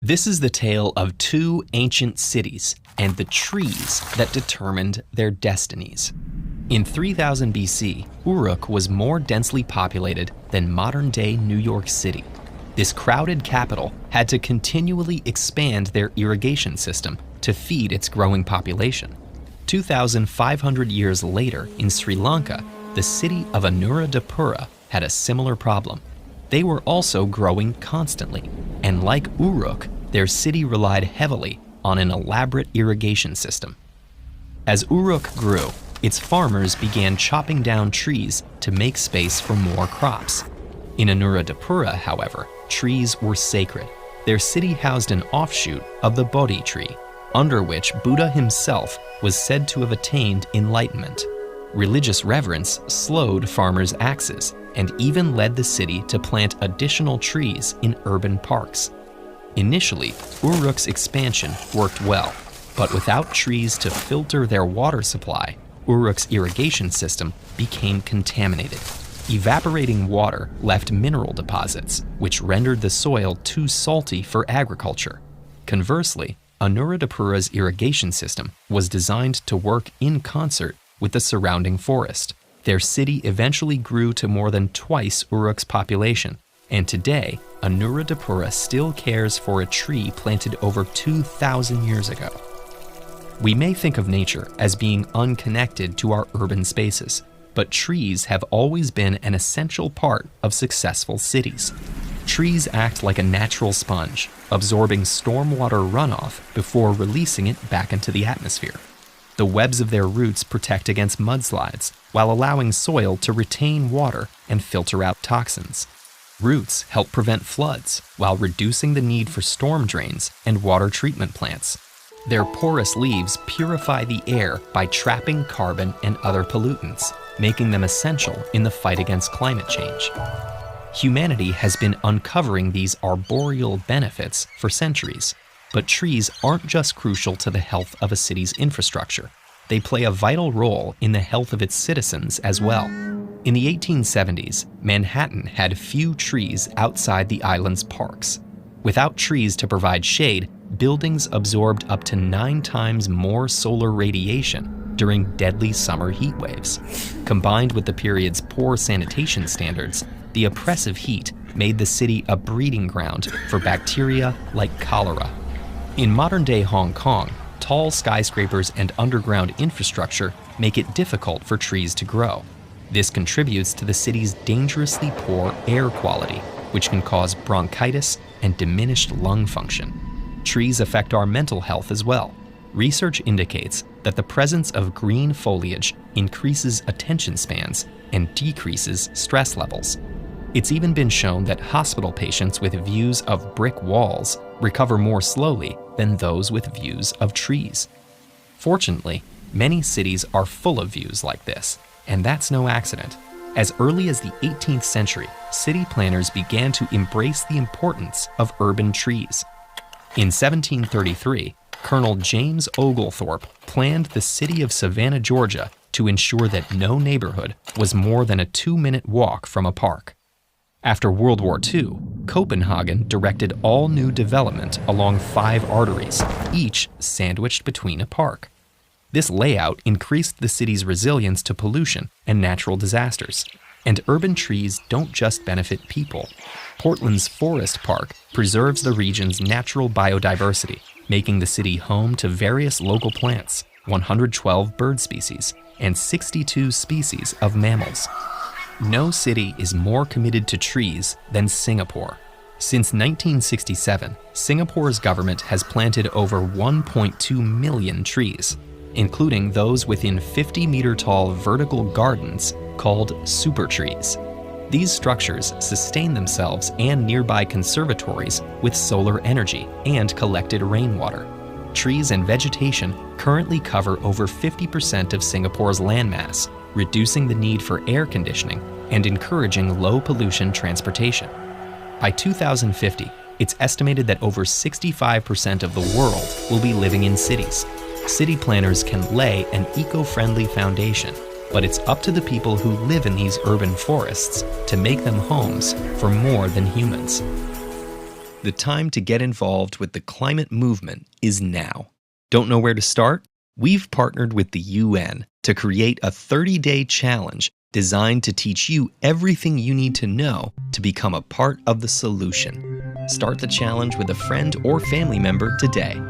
This is the tale of two ancient cities and the trees that determined their destinies. In 3000 BC, Uruk was more densely populated than modern-day New York City. This crowded capital had to continually expand their irrigation system to feed its growing population. 2,500 years later, in Sri Lanka, the city of Anuradhapura had a similar problem. They were also growing constantly, and like Uruk, their city relied heavily on an elaborate irrigation system. As Uruk grew, its farmers began chopping down trees to make space for more crops. In Anuradhapura, however, trees were sacred. Their city housed an offshoot of the Bodhi tree, under which Buddha himself was said to have attained enlightenment. Religious reverence slowed farmers' axes and even led the city to plant additional trees in urban parks. Initially, Uruk's expansion worked well, but without trees to filter their water supply, Uruk's irrigation system became contaminated. Evaporating water left mineral deposits, which rendered the soil too salty for agriculture. Conversely, Anuradhapura's irrigation system was designed to work in concert with the surrounding forest. Their city eventually grew to more than twice Uruk's population, and today, Anuradhapura still cares for a tree planted over 2,000 years ago. We may think of nature as being unconnected to our urban spaces, but trees have always been an essential part of successful cities. Trees act like a natural sponge, absorbing stormwater runoff before releasing it back into the atmosphere. The webs of their roots protect against mudslides, while allowing soil to retain water and filter out toxins. Roots help prevent floods, while reducing the need for storm drains and water treatment plants. Their porous leaves purify the air by trapping carbon and other pollutants, making them essential in the fight against climate change. Humanity has been uncovering these arboreal benefits for centuries, but trees aren't just crucial to the health of a city's infrastructure. They play a vital role in the health of its citizens as well. In the 1870s, Manhattan had few trees outside the island's parks. Without trees to provide shade, buildings absorbed up to 9 times more solar radiation during deadly summer heat waves. Combined with the period's poor sanitation standards, the oppressive heat made the city a breeding ground for bacteria like cholera. In modern-day Hong Kong, tall skyscrapers and underground infrastructure make it difficult for trees to grow. This contributes to the city's dangerously poor air quality, which can cause bronchitis and diminished lung function. Trees affect our mental health as well. Research indicates that the presence of green foliage increases attention spans and decreases stress levels. It's even been shown that hospital patients with views of brick walls recover more slowly than those with views of trees. Fortunately, many cities are full of views like this, and that's no accident. As early as the 18th century, city planners began to embrace the importance of urban trees. In 1733, Colonel James Oglethorpe planned the city of Savannah, Georgia, to ensure that no neighborhood was more than a 2-minute walk from a park. After World War II, Copenhagen directed all new development along 5 arteries, each sandwiched between a park. This layout increased the city's resilience to pollution and natural disasters. And urban trees don't just benefit people. Portland's Forest Park preserves the region's natural biodiversity, making the city home to various local plants, 112 bird species, and 62 species of mammals. No city is more committed to trees than Singapore. Since 1967, Singapore's government has planted over 1.2 million trees, including those within 50-meter-tall vertical gardens called super trees. These structures sustain themselves and nearby conservatories with solar energy and collected rainwater. Trees and vegetation currently cover over 50% of Singapore's landmass, reducing the need for air conditioning and encouraging low-pollution transportation. By 2050, it's estimated that over 65% of the world will be living in cities. City planners can lay an eco-friendly foundation, but it's up to the people who live in these urban forests to make them homes for more than humans. The time to get involved with the climate movement is now. Don't know where to start? We've partnered with the UN to create a 30-day challenge designed to teach you everything you need to know to become a part of the solution. Start the challenge with a friend or family member today.